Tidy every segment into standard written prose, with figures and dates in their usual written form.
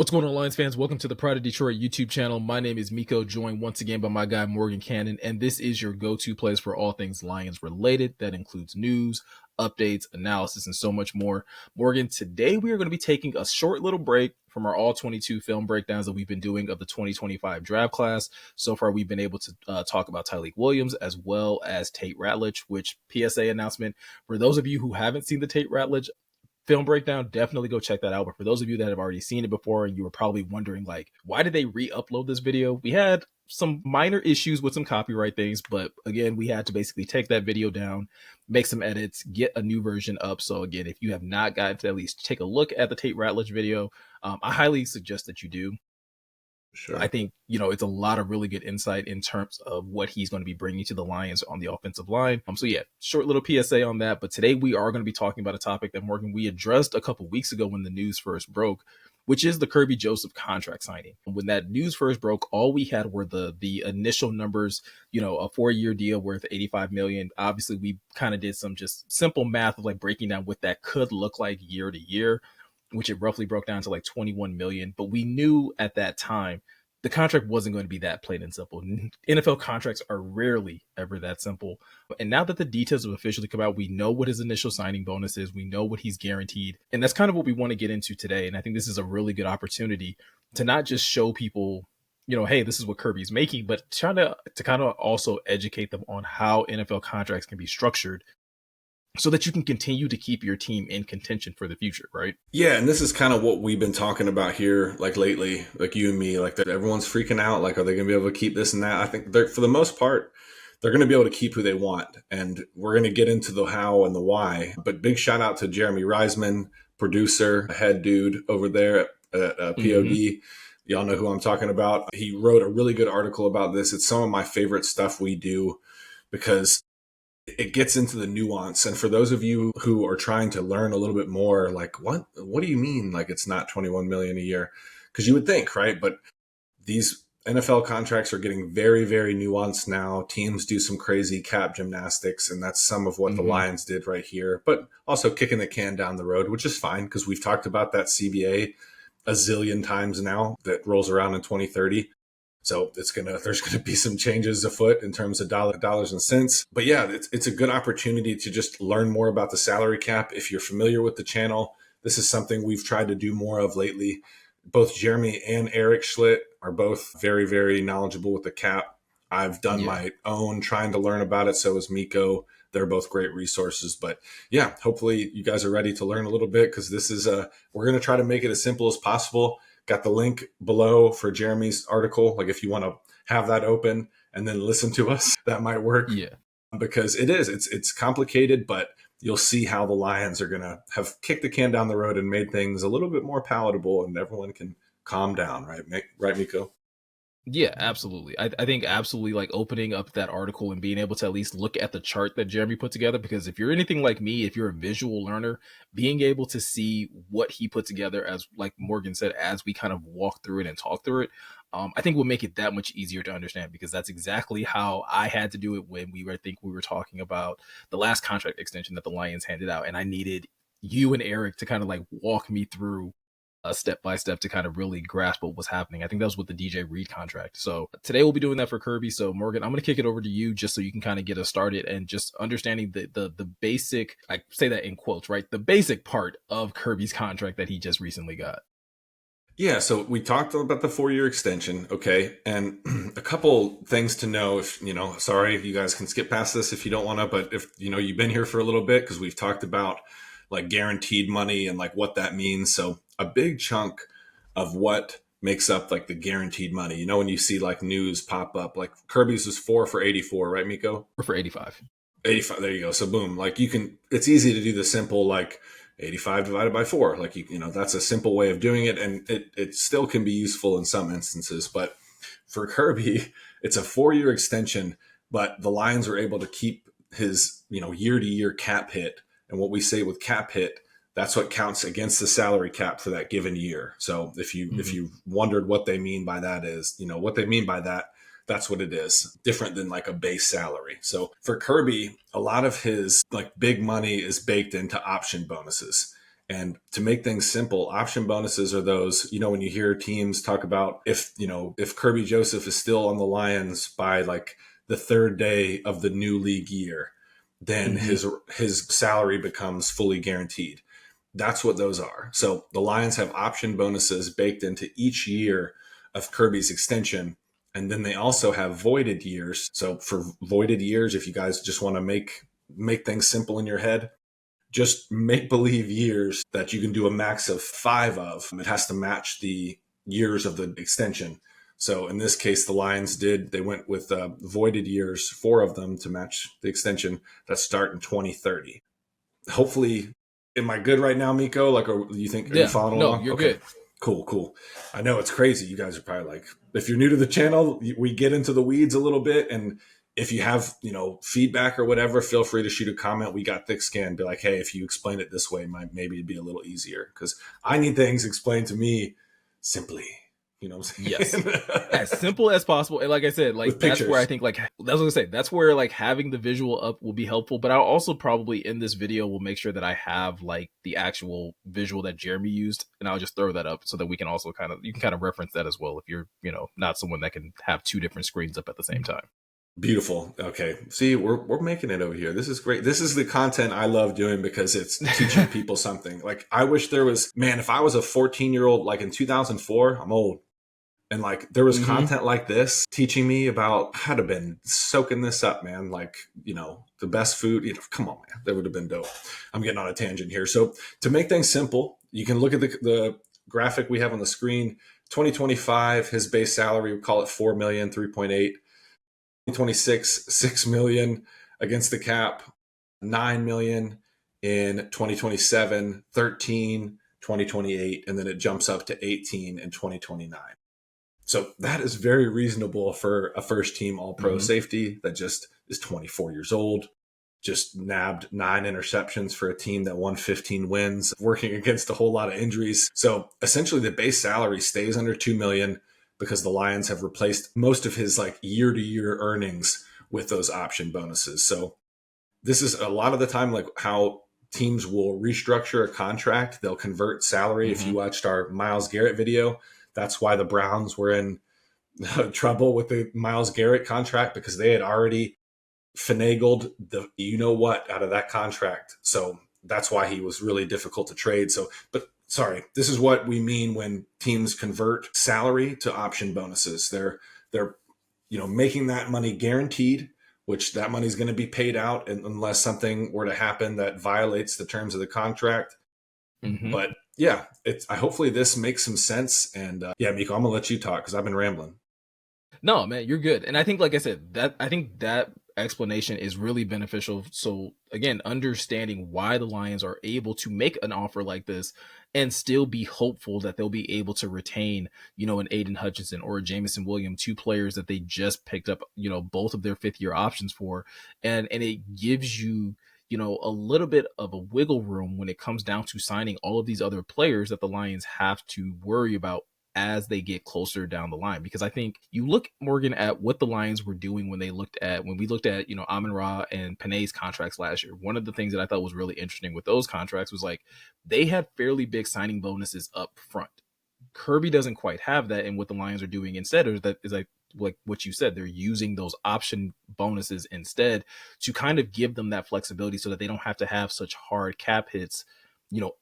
What's going on, Lions fans? Welcome to the Pride of Detroit YouTube channel. My name is Miko, joined once again by my guy Morgan Cannon, and this is your go-to place for all things Lions related. That includes news, updates, analysis, and so much more. Morgan, today we are going to be taking a short little break from our all-22 film breakdowns that we've been doing of the 2025 draft class. So far, we've been able to talk about Tyleik Williams as well as Tate Ratledge, which PSA announcement, for those of you who haven't seen the Tate Ratledge film breakdown, definitely go check that out. But for those of you that have already seen it before and you were probably wondering, like, why did they re-upload this video? We had some minor issues with some copyright things, but again, we had to basically take that video down, make some edits, get a new version up. So again, if you have not gotten to at least take a look at the Tate Ratledge video, I highly suggest that you do. Sure. I think, it's a lot of really good insight in terms of what he's going to be bringing to the Lions on the offensive line. So yeah, short little PSA on that. But today we are going to be talking about a topic that, Morgan, we addressed a couple weeks ago when the news first broke, which is the Kirby Joseph contract signing. When that news first broke, all we had were the initial numbers, a 4-year deal worth $85 million. Obviously, we kind of did some just simple math of like breaking down what that could look like year to year, which it roughly broke down to like 21 million. But we knew at that time the contract wasn't going to be that plain and simple. NFL contracts are rarely ever that simple. And now that the details have officially come out, we know what his initial signing bonus is. We know what he's guaranteed. And that's kind of what we want to get into today. And I think this is a really good opportunity to not just show people, hey, this is what Kirby's making, but trying to kind of also educate them on how NFL contracts can be structured so that you can continue to keep your team in contention for the future, right? Yeah, and this is kind of what we've been talking about here, like lately, like you and me, like that everyone's freaking out, like, are they going to be able to keep this and that? I think for the most part, they're going to be able to keep who they want. And we're going to get into the how and the why. But big shout out to Jeremy Reisman, producer, head dude over there at POD. Mm-hmm. Y'all know who I'm talking about. He wrote a really good article about this. It's some of my favorite stuff we do because it gets into the nuance. And for those of you who are trying to learn a little bit more, like, what do you mean? Like, it's not 21 million a year? Because you would think, right? But these NFL contracts are getting very, very nuanced now. Teams do some crazy cap gymnastics, and that's some of what the Lions did right here. But also kicking the can down the road, which is fine because we've talked about that CBA a zillion times now that rolls around in 2030. So there's gonna be some changes afoot in terms of dollars and cents. But yeah, it's a good opportunity to just learn more about the salary cap. If you're familiar with the channel, this is something we've tried to do more of lately. Both Jeremy and Eric Schlitt are both very, very knowledgeable with the cap. I've done my own trying to learn about it. So is Miko. They're both great resources. But yeah, hopefully you guys are ready to learn a little bit because this is we're going to try to make it as simple as possible. Got the link below for Jeremy's article. Like if you want to have that open and then listen to us, that might work. Yeah. Because it's complicated, but you'll see how the Lions are going to have kicked the can down the road and made things a little bit more palatable and everyone can calm down, right? Right, Miko? Yeah, absolutely. I think absolutely like opening up that article and being able to at least look at the chart that Jeremy put together, because if you're anything like me, if you're a visual learner, being able to see what he put together, as like Morgan said, as we kind of walk through it and talk through it, I think will make it that much easier to understand, because that's exactly how I had to do it when we were talking about the last contract extension that the Lions handed out. And I needed you and Eric to kind of like walk me through step by step to kind of really grasp what was happening. I think that was with the DJ Reed contract. So today we'll be doing that for Kirby. So Morgan, I'm going to kick it over to you just so you can kind of get us started and just understanding the basic, I say that in quotes, right? The basic part of Kirby's contract that he just recently got. Yeah, so we talked about the 4-year extension, okay? And a couple things to know, if, sorry, you guys can skip past this if you don't want to, but if, you've been here for a little bit, because we've talked about like guaranteed money and like what that means. So a big chunk of what makes up like the guaranteed money, when you see like news pop up, like Kirby's was 4 for 84, right, Miko? Or for 85. 85, there you go. So boom, like it's easy to do the simple, like 85 divided by 4. Like, that's a simple way of doing it. And it still can be useful in some instances. But for Kirby, it's a 4-year extension, but the Lions were able to keep his, year-to-year cap hit. And what we say with cap hit, that's what counts against the salary cap for that given year. So if you wondered what they mean by that is, what they mean by that, that's what it is. Different than like a base salary. So for Kirby, a lot of his like big money is baked into option bonuses. And to make things simple, option bonuses are those, when you hear teams talk about if Kirby Joseph is still on the Lions by like the third day of the new league year, then his salary becomes fully guaranteed. That's what those are. So the Lions have option bonuses baked into each year of Kirby's extension. And then they also have voided years. So for voided years, if you guys just want to make things simple in your head, just make believe years that you can do a max of 5 of. It has to match the years of the extension. So in this case, the Lions they went with voided years, 4 of them to match the extension that start in 2030. Hopefully, am I good right now, Miko? Like, are you following along? You're Okay. good. Cool. I know it's crazy. You guys are probably like, if you're new to the channel, we get into the weeds a little bit. And if you have, feedback or whatever, feel free to shoot a comment. We got thick skin. Be like, hey, if you explain it this way, maybe it'd be a little easier, because I need things explained to me simply. You know what I'm saying? Yes. As simple as possible. And like I said, like that's where I think that's where like having the visual up will be helpful. But I'll also probably in this video will make sure that I have like the actual visual that Jeremy used, and I'll just throw that up so that we can also you can kind of reference that as well if you're, not someone that can have 2 different screens up at the same time. Beautiful. Okay. See, we're making it over here. This is great. This is the content I love doing because it's teaching people something. Like, I wish there was, man, if I was a 14-year-old, like in 2004, I'm old. And like there was content like this teaching me about how to been soaking this up, man. Like, the best food, come on, man, that would have been dope. I'm getting on a tangent here. So to make things simple, you can look at the graphic we have on the screen. 2025, his base salary, we call it 4 million, 3.8. 2026, 6 million against the cap, 9 million in 2027, 13, 2028, and then it jumps up to 18 in 2029. So that is very reasonable for a first team all-pro safety that just is 24 years old, just nabbed 9 interceptions for a team that won 15 wins, working against a whole lot of injuries. So essentially the base salary stays under 2 million because the Lions have replaced most of his like year-to-year earnings with those option bonuses. So this is a lot of the time like how teams will restructure a contract. They'll convert salary. If you watched our Myles Garrett video, that's why the Browns were in trouble with the Myles Garrett contract, because they had already finagled the what out of that contract. So that's why he was really difficult to trade. So, but sorry, this is what we mean when teams convert salary to option bonuses. They're making that money guaranteed, which that money is going to be paid out unless something were to happen that violates the terms of the contract. But yeah, hopefully this makes some sense. And yeah, Miko, I'm gonna let you talk because I've been rambling. No, man, you're good. And I think, like I said, I think that explanation is really beneficial. So again, understanding why the Lions are able to make an offer like this and still be hopeful that they'll be able to retain, an Aiden Hutchinson or a Jamison Williams, 2 players that they just picked up, both of their 5th-year options for. And it gives you, a little bit of a wiggle room when it comes down to signing all of these other players that the Lions have to worry about as they get closer down the line. Because I think you look, Morgan, at what the Lions were doing when we looked at, Amon-Ra and Panay's contracts last year. One of the things that I thought was really interesting with those contracts was like they had fairly big signing bonuses up front. Kirby doesn't quite have that, and what the Lions are doing instead is like what you said, they're using those option bonuses instead to kind of give them that flexibility so that they don't have to have such hard cap hits,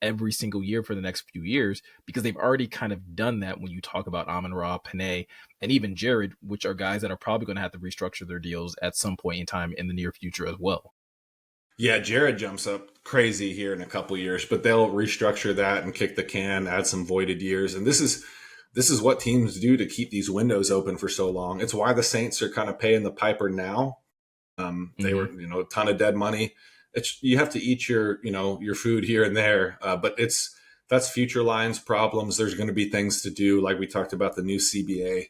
every single year for the next few years, because they've already kind of done that when you talk about Amon-Ra, Panay, and even Jared, which are guys that are probably going to have to restructure their deals at some point in time in the near future as well. Yeah, Jared jumps up crazy here in a couple years, but they'll restructure that and kick the can, add some voided years. And this is what teams do to keep these windows open for so long. It's why the Saints are kind of paying the piper now. They were, a ton of dead money. You have to eat your food here and there, but that's future Lions problems. There's going to be things to do, like we talked about the new CBA.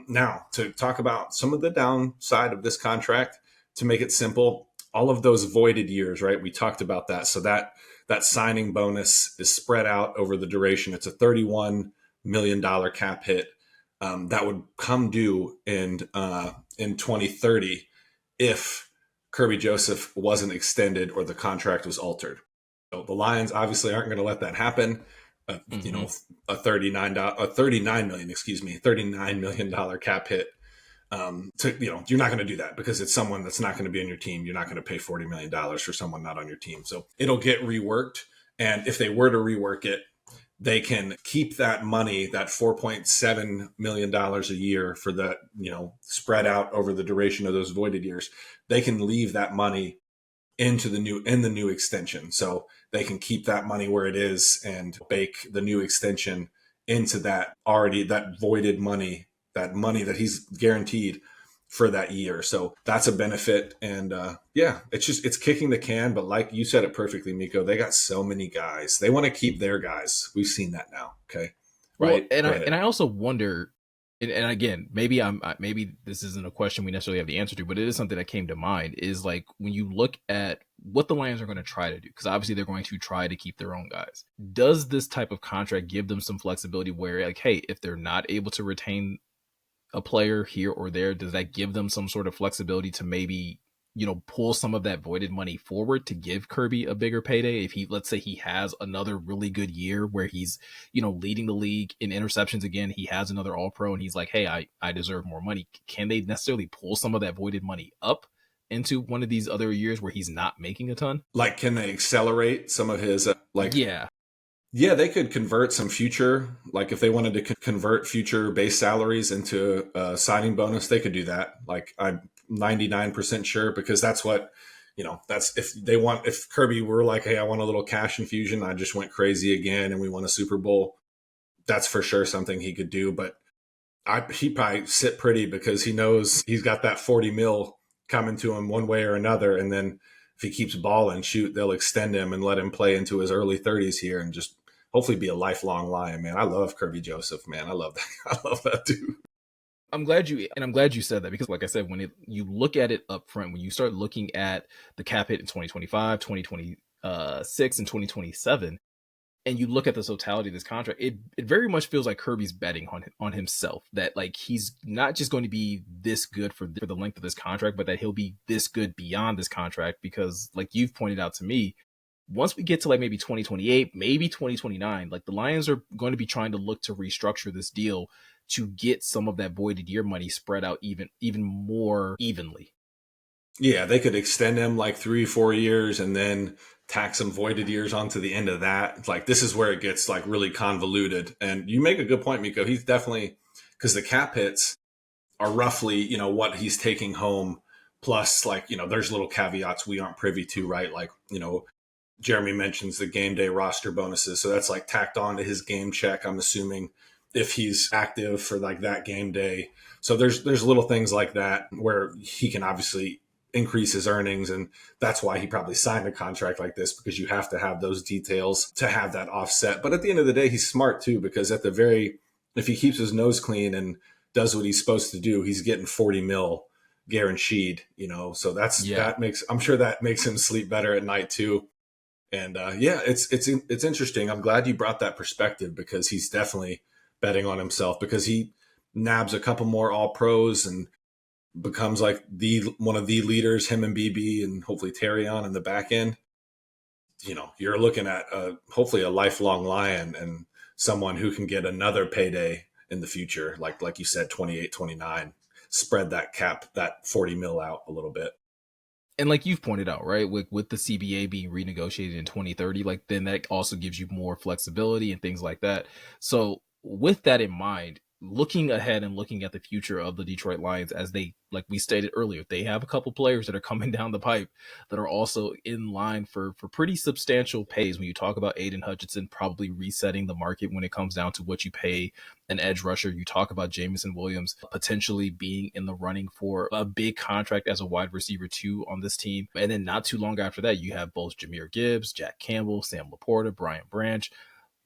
Now, to talk about some of the downside of this contract, to make it simple, all of those voided years, right? We talked about that. So that signing bonus is spread out over the duration. It's a $31 million cap hit that would come due in 2030 if Kirby Joseph wasn't extended or the contract was altered. So the Lions obviously aren't going to let that happen. You Mm-hmm. know, a 39 million, excuse me, $39 million cap hit. You're not going to do that because it's someone that's not going to be on your team. You're not going to pay $40 million for someone not on your team. So it'll get reworked. And if they were to rework it, they can keep that money, that $4.7 million a year for that, spread out over the duration of those voided years. They can leave that money in the new extension. So they can keep that money where it is and bake the new extension into that voided money, that money that he's guaranteed for that year. So that's a benefit. And it's kicking the can. But like you said it perfectly, Miko, they got so many guys. They want to keep their guys. We've seen that now. Okay. Well, Right. and Go I ahead. also wonder, and again, maybe this isn't a question we necessarily have the answer to, but it is something that came to mind. Is like when you look at what the Lions are going to try to do, because obviously they're going to try to keep their own guys. Does this type of contract give them some flexibility where, like, hey, if they're not able to retain a player here or there, does that give them some sort of flexibility to maybe, pull some of that voided money forward to give Kirby a bigger payday? If let's say he has another really good year where he's, leading the league in interceptions again, he has another all pro and he's like, hey, I deserve more money. Can they necessarily pull some of that voided money up into one of these other years where he's not making a ton? Like, can they accelerate some of his, Yeah. yeah, they could convert some future, like if they wanted to convert future base salaries into a signing bonus, they could do that. Like I'm 99% sure because that's what, that's if Kirby were like, hey, I want a little cash infusion, I just went crazy again and we won a Super Bowl, that's for sure something he could do. But he probably sit pretty because he knows he's got that 40 mil coming to him one way or another. And then if he keeps balling, shoot, they'll extend him and let him play into his early 30s here and just hopefully be a lifelong Lion, man. I love Kerby Joseph, man. I love that. I love that dude. I'm glad you said that because, like I said, when you look at it up front, when you start looking at the cap hit in 2025, 2026, and 2027, and you look at the totality of this contract, it very much feels like Kirby's betting on himself. That like he's not just going to be this good for the length of this contract, but that he'll be this good beyond this contract. Because, like you've pointed out to me, once we get to like maybe 2028, maybe 2029, like the Lions are going to be trying to look to restructure this deal to get some of that voided year money spread out even more evenly. Yeah, they could extend him like 3, 4 years and then tack some voided years onto the end of that. Like this is where it gets like really convoluted. And you make a good point, Miko. He's definitely because the cap hits are roughly, what he's taking home. Plus, like, there's little caveats we aren't privy to, right? Like, Jeremy mentions the game day roster bonuses. So that's like tacked on to his game check, I'm assuming, if he's active for like that game day. So there's little things like that where he can obviously increase his earnings. And that's why he probably signed a contract like this, because you have to have those details to have that offset. But at the end of the day, he's smart too, because if he keeps his nose clean and does what he's supposed to do, he's getting 40 mil guaranteed, so Yeah. I'm sure that makes him sleep better at night too. And it's interesting. I'm glad you brought that perspective because he's definitely betting on himself because he nabs a couple more all pros and becomes like the one of the leaders, him and BB and hopefully Terry on in the back end. You're looking at hopefully a lifelong Lion and someone who can get another payday in the future, like you said, 28, 29, spread that cap, that 40 mil out a little bit. And like you've pointed out, right, with the CBA being renegotiated in 2030, like then that also gives you more flexibility and things like that. So with that in mind, looking ahead and looking at the future of the Detroit Lions, as they, like we stated earlier, they have a couple players that are coming down the pipe that are also in line for pretty substantial pays. When you talk about Aiden Hutchinson probably resetting the market when it comes down to what you pay an edge rusher, you talk about Jamison Williams potentially being in the running for a big contract as a wide receiver too on this team. And then not too long after that, you have both Jahmyr Gibbs, Jack Campbell, Sam Laporta, Brian Branch.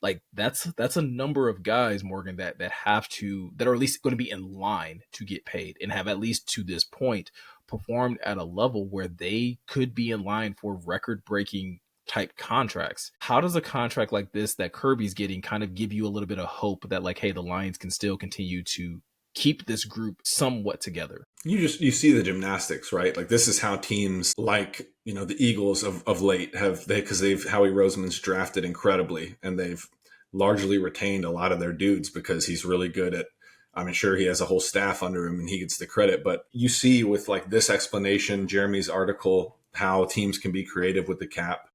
Like that's a number of guys, Morgan, that are at least going to be in line to get paid and have at least to this point performed at a level where they could be in line for record breaking type contracts. How does a contract like this that Kirby's getting kind of give you a little bit of hope that, like, hey, the Lions can still continue to keep this group somewhat together. You see the gymnastics, right? Like this is how teams like, the Eagles of late because Howie Roseman's drafted incredibly, and they've largely retained a lot of their dudes because he's really good at, I'm sure he has a whole staff under him and he gets the credit. But you see with like this explanation, Jeremy's article, how teams can be creative with the cap.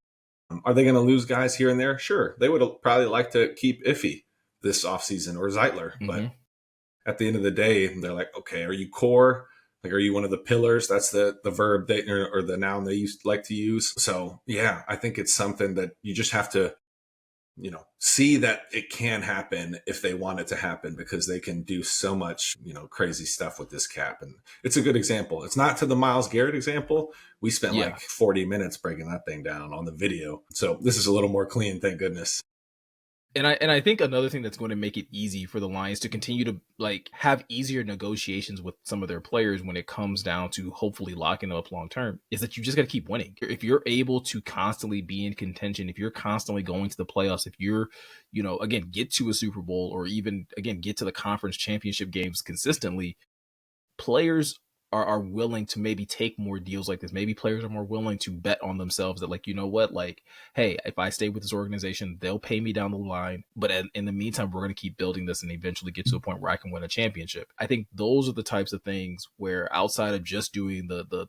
Are they going to lose guys here and there? Sure. They would probably like to keep Iffy this offseason or Zeitler. Mm-hmm. But at the end of the day, they're like, okay, are you core? Like, are you one of the pillars? That's the verb or the noun they like to use. So yeah, I think it's something that you just have to, see that it can happen if they want it to happen, because they can do so much, crazy stuff with this cap. And it's a good example. It's not to the Myles Garrett example. We spent like 40 minutes breaking that thing down on the video. So this is a little more clean, thank goodness. And I think another thing that's going to make it easy for the Lions to continue to like have easier negotiations with some of their players when it comes down to hopefully locking them up long term is that you just got to keep winning. If you're able to constantly be in contention, if you're constantly going to the playoffs, if you're, again, get to a Super Bowl or even, again, get to the conference championship games consistently, players are willing to maybe take more deals like this. Maybe players are more willing to bet on themselves that, like, you know what, like, hey, if I stay with this organization, they'll pay me down the line. But in the meantime, we're going to keep building this and eventually get to a point where I can win a championship. I think those are the types of things where outside of just doing the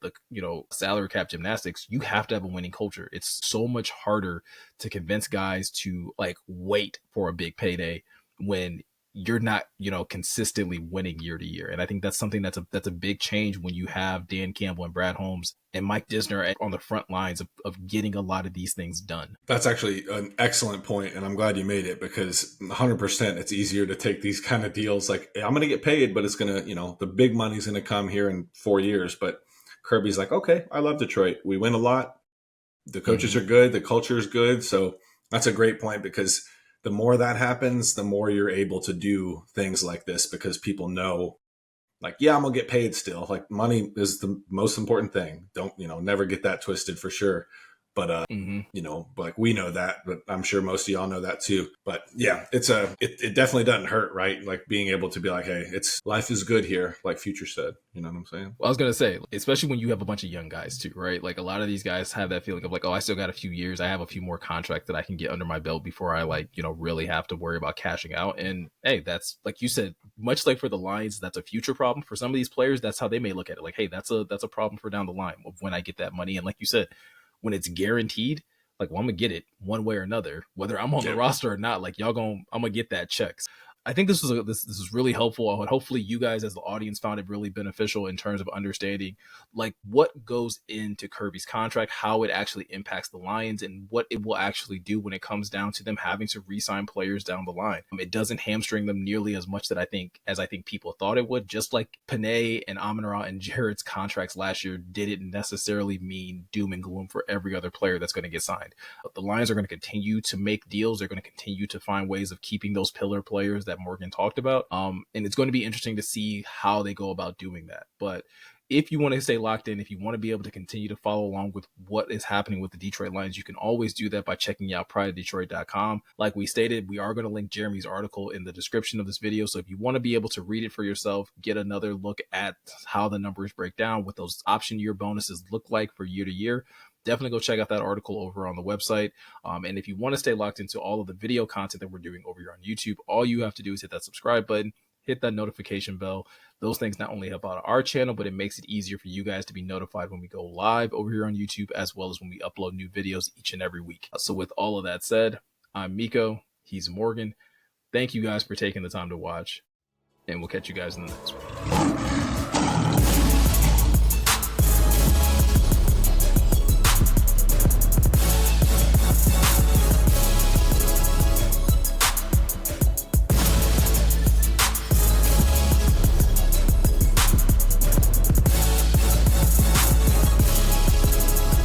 salary cap gymnastics, you have to have a winning culture. It's so much harder to convince guys to like wait for a big payday when you're not, consistently winning year to year. And I think that's something that's a big change when you have Dan Campbell and Brad Holmes and Mike Disner on the front lines of getting a lot of these things done. That's actually an excellent point, and I'm glad you made it, because 100% it's easier to take these kind of deals like, hey, I'm going to get paid, but it's going to, the big money's going to come here in 4 years. But Kirby's like, okay, I love Detroit. We win a lot. The coaches are good. The culture is good. So that's a great point, because the more that happens, the more you're able to do things like this, because people know, like, yeah, I'm going to get paid still. Like, money is the most important thing. Don't, never get that twisted for sure. But, like, we know that, but I'm sure most of y'all know that too. But yeah, it definitely doesn't hurt, right? Like being able to be like, hey, life is good here, like Future said, you know what I'm saying? Well, I was going to say, especially when you have a bunch of young guys too, right? Like a lot of these guys have that feeling of like, oh, I still got a few years. I have a few more contracts that I can get under my belt before I really have to worry about cashing out. And hey, that's like you said, much like for the Lions, that's a future problem. For some of these players, that's how they may look at it. Like, hey, that's a problem for down the line of when I get that money. And like you said, when it's guaranteed, like, well, I'm gonna get it one way or another, whether I'm on the roster or not. Like, I'm gonna get that check. I think this was really helpful, and hopefully you guys as the audience found it really beneficial in terms of understanding like what goes into Kirby's contract, how it actually impacts the Lions, and what it will actually do when it comes down to them having to re-sign players down the line. It doesn't hamstring them nearly as much as I think people thought it would. Just like Panay and Amon-Ra and Jared's contracts last year didn't necessarily mean doom and gloom for every other player that's going to get signed. But the Lions are going to continue to make deals. They're going to continue to find ways of keeping those pillar players that Morgan talked about. And it's going to be interesting to see how they go about doing that. But if you want to stay locked in, if you want to be able to continue to follow along with what is happening with the Detroit Lions, you can always do that by checking out prideofdetroit.com. Like we stated, we are going to link Jeremy's article in the description of this video. So if you want to be able to read it for yourself, get another look at how the numbers break down, what those option year bonuses look like for year to year, definitely go check out that article over on the website. And if you want to stay locked into all of the video content that we're doing over here on YouTube, all you have to do is hit that subscribe button, hit that notification bell. Those things not only help out our channel, but it makes it easier for you guys to be notified when we go live over here on YouTube, as well as when we upload new videos each and every week. So with all of that said, I'm Miko. He's Morgan. Thank you guys for taking the time to watch, and we'll catch you guys in the next one.